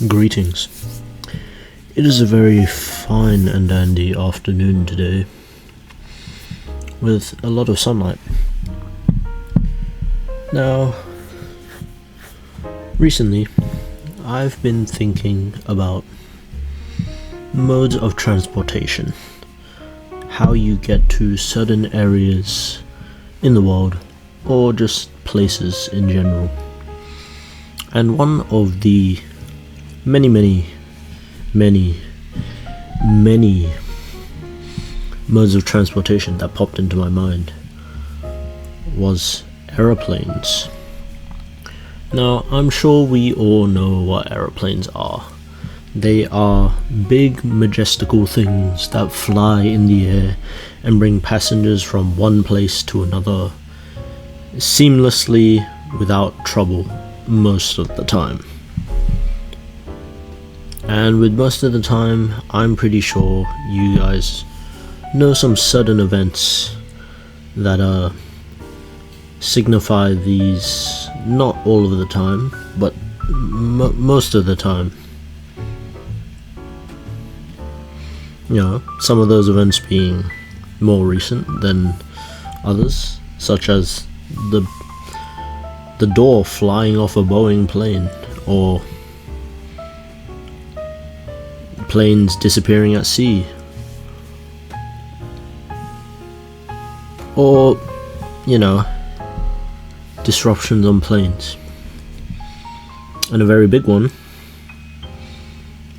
Greetings. It is a very fine and dandy afternoon today, with a lot of sunlight. Now, recently, I've been thinking about modes of transportation, how you get to certain areas in the world, or just places in general. And one of the many modes of transportation that popped into my mind was aeroplanes. Now, I'm sure we all know what aeroplanes are. They are big, majestical things that fly in the air and bring passengers from one place to another seamlessly without trouble most of the time. And with most of the time, I'm pretty sure you guys know some sudden events that signify these, not all of the time, but most of the time. You know, some of those events being more recent than others, such as the door flying off a Boeing plane, or planes disappearing at sea, or, disruptions on planes. And a very big one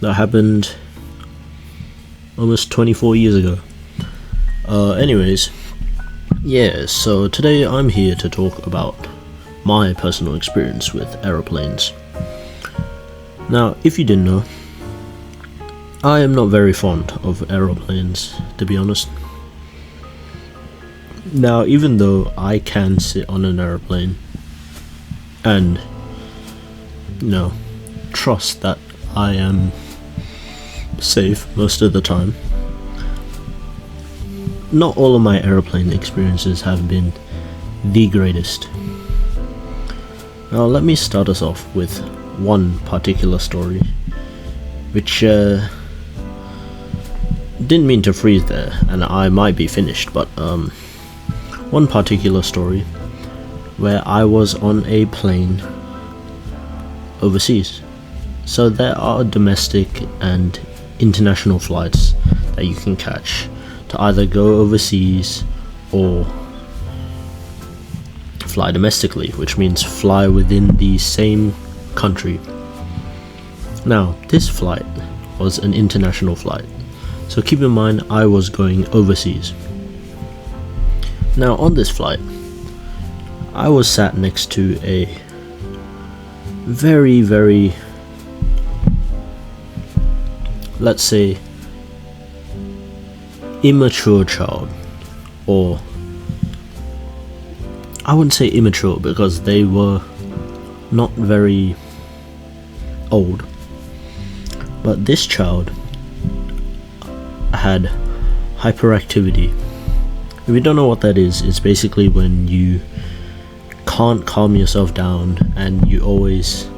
that happened almost 24 years ago. So today I'm here to talk about my personal experience with aeroplanes. Now, if you didn't know, I am not very fond of aeroplanes, to be honest. Now, even though I can sit on an aeroplane and, trust that I am safe most of the time, not all of my aeroplane experiences have been the greatest. Now, let me start us off with one particular story, which didn't mean to freeze there, and I might be finished, but one particular story where I was on a plane overseas. So there are domestic and international flights that you can catch to either go overseas or fly domestically, which means fly within the same country. Now, this flight was an international flight, so keep in mind I was going overseas. Now, on this flight, I was sat next to a very, let's say, immature child. Or I wouldn't say immature because they were not very old, but this child had hyperactivity. If you don't know what that is, it's basically when you can't calm yourself down and you always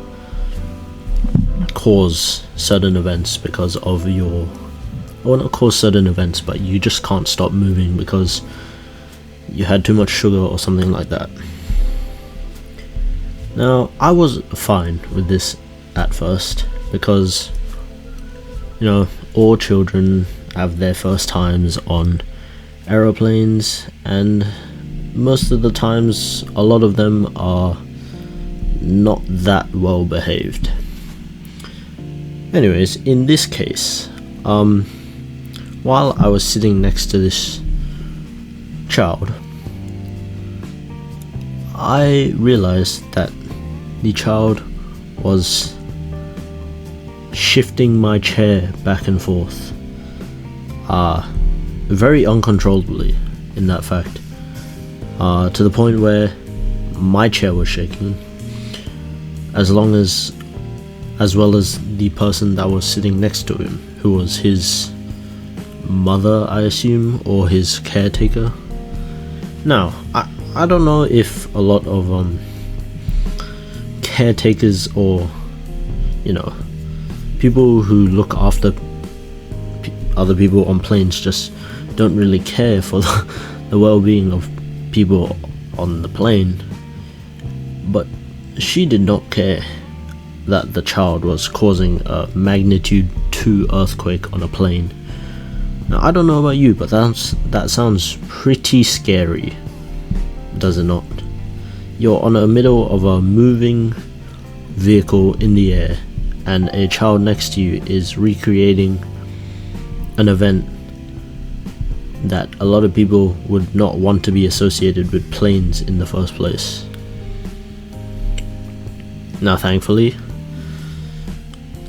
cause sudden events because of not cause sudden events, but you just can't stop moving because you had too much sugar or something like that. Now, I was fine with this at first because, all children have their first times on aeroplanes, and most of the times a lot of them are not that well behaved. Anyways, in this case, while I was sitting next to this child, I realized that the child was shifting my chair back and forth very uncontrollably, in that fact, to the point where my chair was shaking, as well as the person that was sitting next to him, who was his mother, I assume, or his caretaker. Now, I don't know if a lot of caretakers or people who look after other people on planes just don't really care for the well-being of people on the plane. But she did not care that the child was causing a magnitude 2 earthquake on a plane. Now, I don't know about you, but that sounds pretty scary, does it not? You're on the middle of a moving vehicle in the air, and a child next to you is recreating an event that a lot of people would not want to be associated with planes in the first place. Now, thankfully,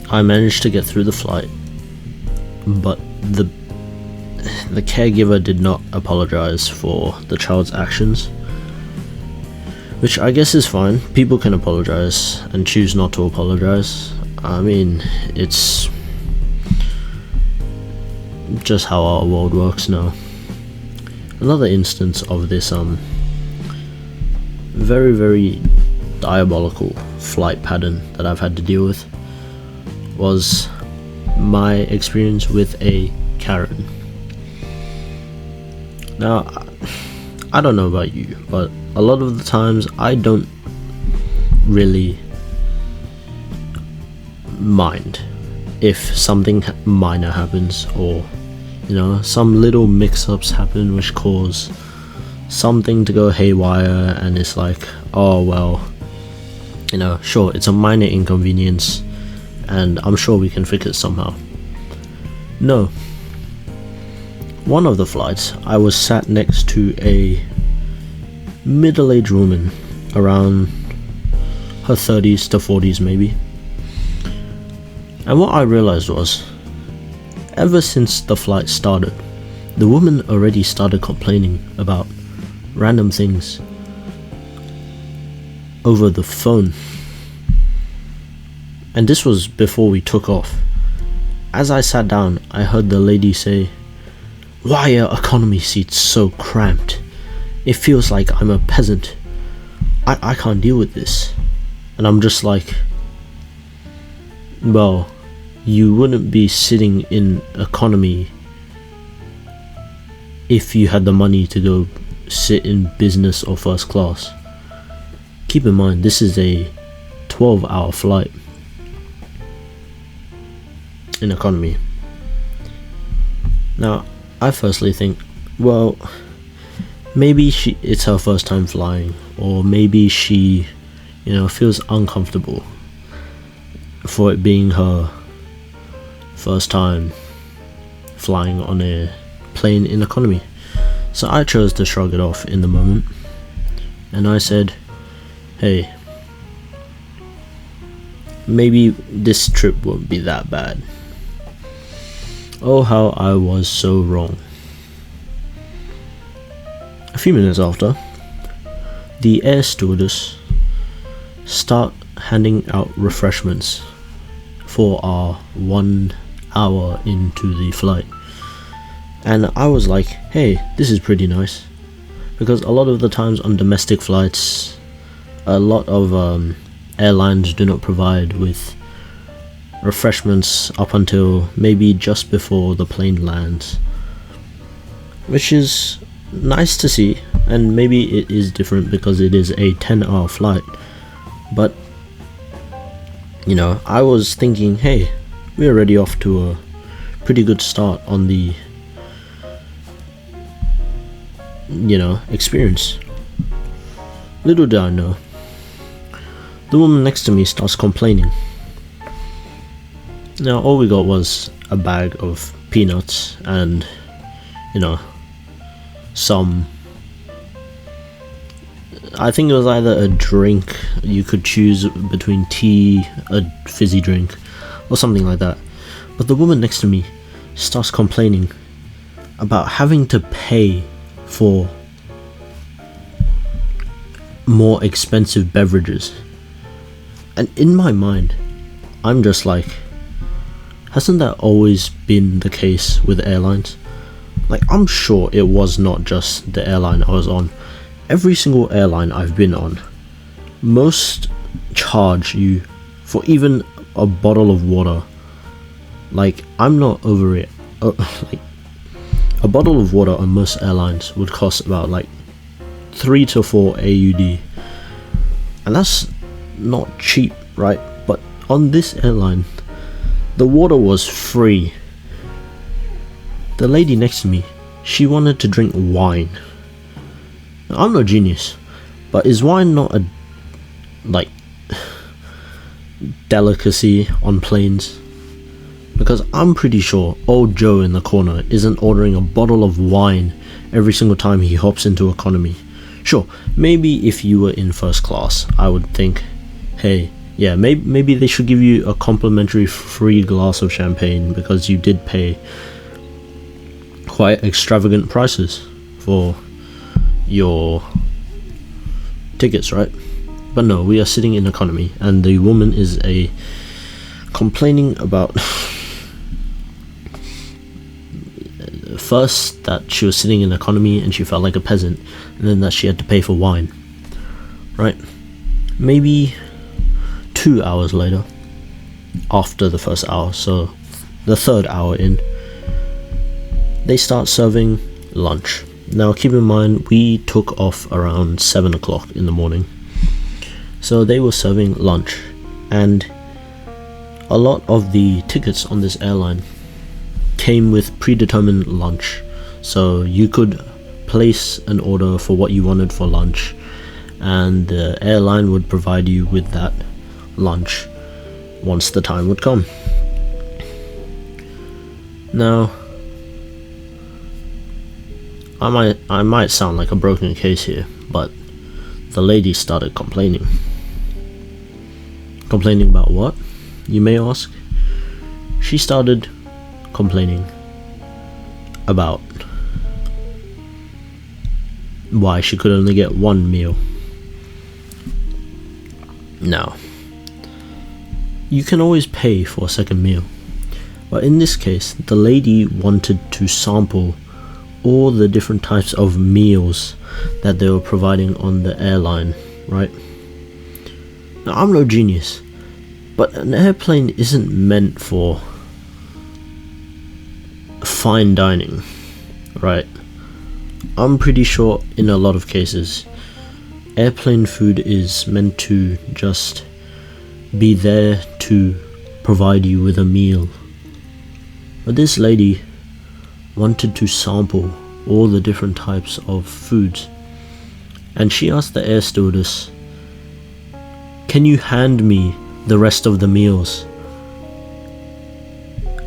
I managed to get through the flight, but the caregiver did not apologize for the child's actions, which I guess is fine. People can apologize and choose not to apologize. I mean, it's just how our world works now. Another instance of this very, very diabolical flight pattern that I've had to deal with was my experience with a Karen. Now, I don't know about you, but a lot of the times I don't really mind if something minor happens, or some little mix-ups happen which cause something to go haywire, and it's like, oh well, sure, it's a minor inconvenience and I'm sure we can fix it somehow. No. One of the flights, I was sat next to a middle-aged woman around her 30s to 40s maybe. And what I realized was, ever since the flight started, the woman already started complaining about random things over the phone. And this was before we took off. As I sat down, I heard the lady say, "Why are economy seats so cramped? It feels like I'm a peasant. I can't deal with this." And I'm just like, well, you wouldn't be sitting in economy if you had the money to go sit in business or first class. Keep in mind, this is a 12-hour flight in economy. Now, I firstly think, well, maybe it's her first time flying, or maybe she, feels uncomfortable for it being her first time flying on a plane in economy. So I chose to shrug it off in the moment, and I said, hey, maybe this trip won't be that bad. Oh, how I was so wrong. A few minutes after, the air stewardess start handing out refreshments for our 1 hour into the flight. And I was like, hey, this is pretty nice. Because a lot of the times on domestic flights, a lot of airlines do not provide with refreshments up until maybe just before the plane lands, which is nice to see. And maybe it is different because it is a 10-hour flight, but I was thinking, hey, we're already off to a pretty good start on the experience. Little did I know, the woman next to me starts complaining. Now, all we got was a bag of peanuts and, some, I think it was either a drink, you could choose between tea, a fizzy drink, or something like that. But the woman next to me starts complaining about having to pay for more expensive beverages. And in my mind, I'm just like, hasn't that always been the case with airlines? Like, I'm sure it was not just the airline I was on. Every single airline I've been on, most charge you for even a bottle of water Like, I'm not over it. Like, a bottle of water on most airlines would cost about like 3 to 4 AUD, and that's not cheap, right? But on this airline, the water was free. The lady next to me, she wanted to drink wine. Now, I'm no genius, but is wine not a like delicacy on planes? Because I'm pretty sure old Joe in the corner isn't ordering a bottle of wine every single time he hops into economy. Sure, maybe if you were in first class, I would think, hey, yeah, maybe they should give you a complimentary free glass of champagne because you did pay quite extravagant prices for your tickets, right? But no, we are sitting in economy, and the woman is complaining about first that she was sitting in economy and she felt like a peasant, and then that she had to pay for wine, right? Maybe 2 hours later, after the first hour, so the third hour in, they start serving lunch. Now keep in mind, we took off around 7 o'clock in the morning, so they were serving lunch, and a lot of the tickets on this airline came with predetermined lunch, so you could place an order for what you wanted for lunch, and the airline would provide you with that lunch once the time would come. Now, I might sound like a broken case here, but the lady started complaining. Complaining about what, you may ask? She started complaining about why she could only get one meal. Now, you can always pay for a second meal, but in this case, the lady wanted to sample all the different types of meals that they were providing on the airline, right? Now, I'm no genius, but an airplane isn't meant for fine dining, right? I'm pretty sure in a lot of cases, airplane food is meant to just be there to provide you with a meal. But this lady wanted to sample all the different types of foods, and she asked the air stewardess, "Can you hand me the rest of the meals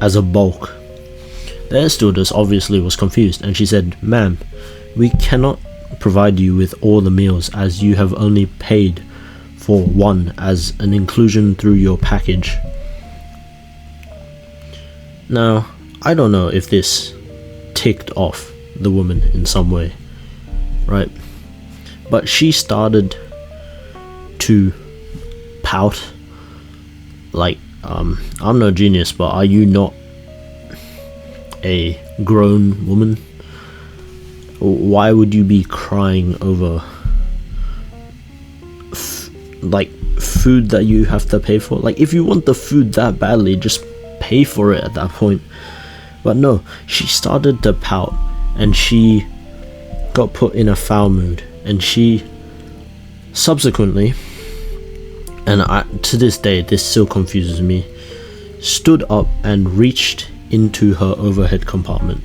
as a bulk?" The air stewardess obviously was confused, and she said, "Ma'am, we cannot provide you with all the meals as you have only paid for one as an inclusion through your package." Now, I don't know if this ticked off the woman in some way, right? But she started to pout like, I'm no genius, but are you not a grown woman? Why would you be crying over food that you have to pay for? Like, if you want the food that badly, just pay for it at that point. But no, she started to pout, and she got put in a foul mood, and she subsequently, and to this day this still confuses me, stood up and reached into her overhead compartment.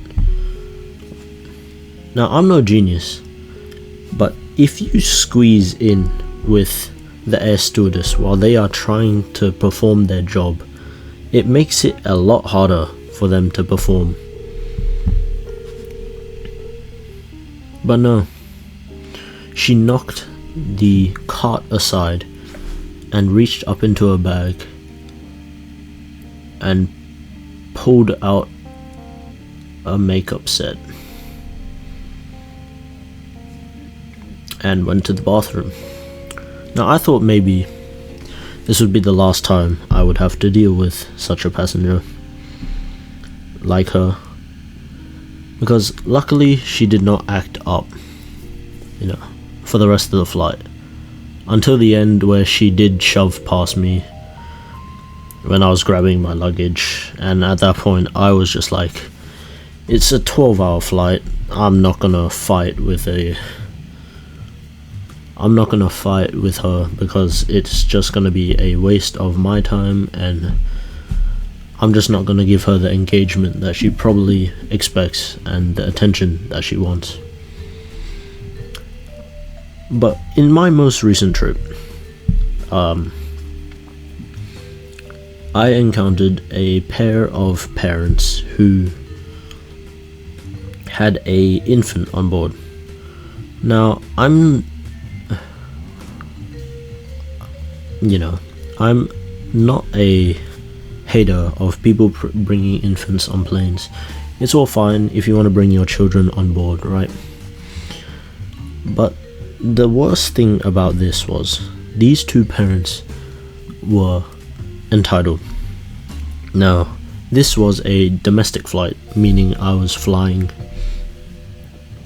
Now, I'm no genius, but if you squeeze in with the air stewardess while they are trying to perform their job, it makes it a lot harder for them to perform. But no, she knocked the cart aside and reached up into her bag and pulled out a makeup set and went to the bathroom. Now, I thought maybe this would be the last time I would have to deal with such a passenger like her, because luckily she did not act up, for the rest of the flight, until the end, where she did shove past me when I was grabbing my luggage, and at that point I was just like, it's a 12-hour flight. I'm not gonna fight with her because it's just gonna be a waste of my time, and I'm just not gonna give her the engagement that she probably expects and the attention that she wants. But in my most recent trip, I encountered a pair of parents who had a infant on board. Now, I'm not a hater of people bringing infants on planes. It's all fine if you want to bring your children on board, right? But the worst thing about this was these two parents were entitled. Now, this was a domestic flight, meaning I was flying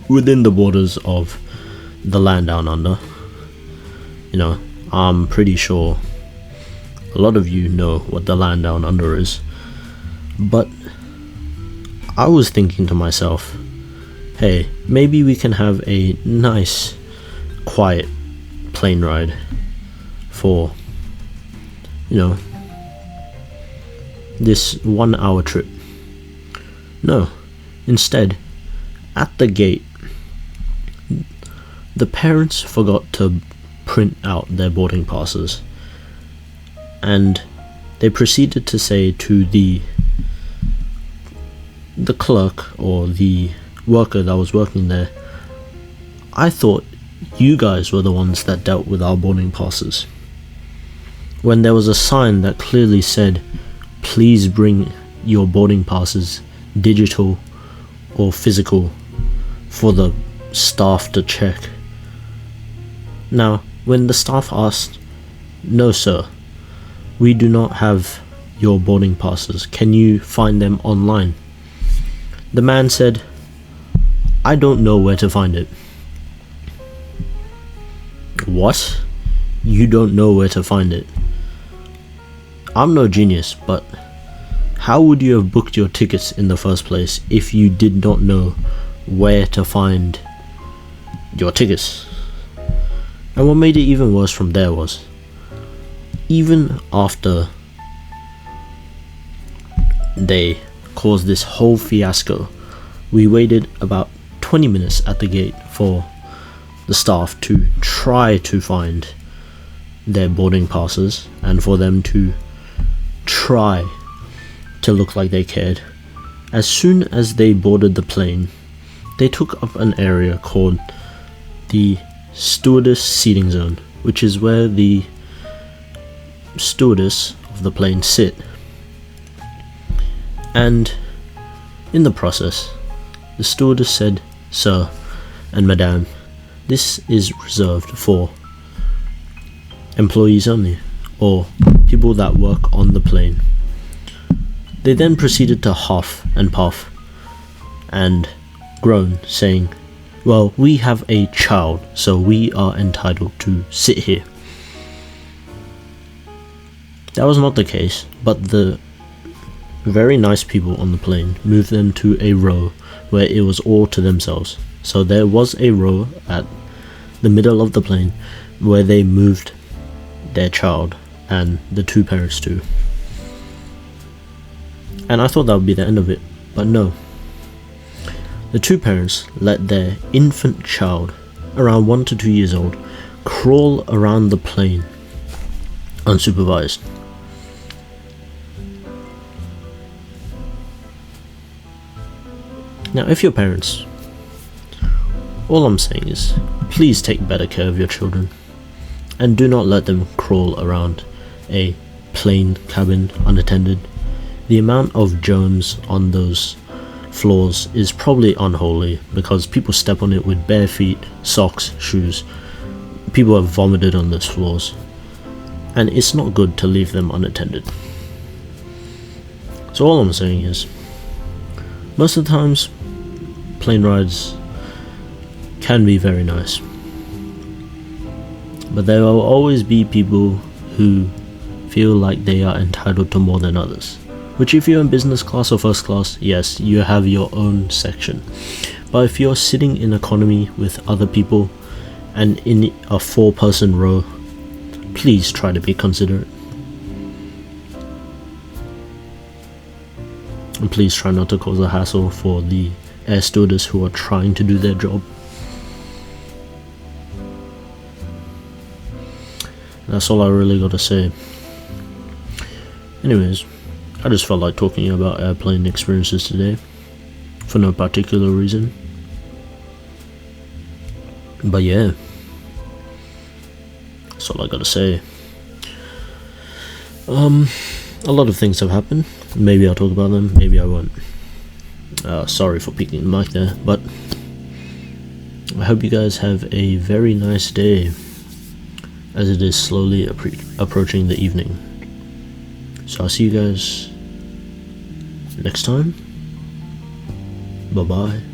within the borders of the land down under. I'm pretty sure a lot of you know what the land down under is. But I was thinking to myself, hey, maybe we can have a nice, quiet plane ride for, this 1 hour trip. No, instead, at the gate, the parents forgot to print out their boarding passes, and they proceeded to say to the clerk or the worker that was working there, I thought you guys were the ones that dealt with our boarding passes, when there was a sign that clearly said, please bring your boarding passes, digital or physical, for the staff to check. Now, when the staff asked, no sir, we do not have your boarding passes, can you find them online? The man said, I don't know where to find it. What? You don't know where to find it? I'm no genius, but how would you have booked your tickets in the first place if you did not know where to find your tickets? And what made it even worse from there was, even after they caused this whole fiasco, we waited about 20 minutes at the gate for the staff to try to find their boarding passes and for them to try to look like they cared. As soon as they boarded the plane, they took up an area called the stewardess seating zone, which is where the stewardess of the plane sit. And in the process, the stewardess said, sir and madam, this is reserved for employees only, or people that work on the plane. They then proceeded to huff and puff and groan, saying, well, we have a child, so we are entitled to sit here. That was not the case, but the very nice people on the plane moved them to a row where it was all to themselves. So there was a row at the middle of the plane where they moved their child and the two parents too. And I thought that would be the end of it, but no. The two parents let their infant child, around 1 to 2 years old, crawl around the plane unsupervised. Now, if you're parents, all I'm saying is, please take better care of your children, and do not let them crawl around a plane cabin unattended. The amount of germs on those floors is probably unholy, because people step on it with bare feet, socks, shoes. People have vomited on those floors, and it's not good to leave them unattended. So all I'm saying is, most of the times, plane rides can be very nice, but there will always be people who feel like they are entitled to more than others. Which, if you're in business class or first class, yes, you have your own section. But if you're sitting in economy with other people and in a 4-person row, please try to be considerate. And please try not to cause a hassle for the air stewardess who are trying to do their job. That's all I really gotta say. Anyways, I just felt like talking about airplane experiences today, for no particular reason. But yeah, that's all I gotta say. A lot of things have happened. Maybe I'll talk about them, maybe I won't. Sorry for peeking the mic there, but I hope you guys have a very nice day, as it is slowly approaching the evening. So I'll see you guys next time. Bye bye.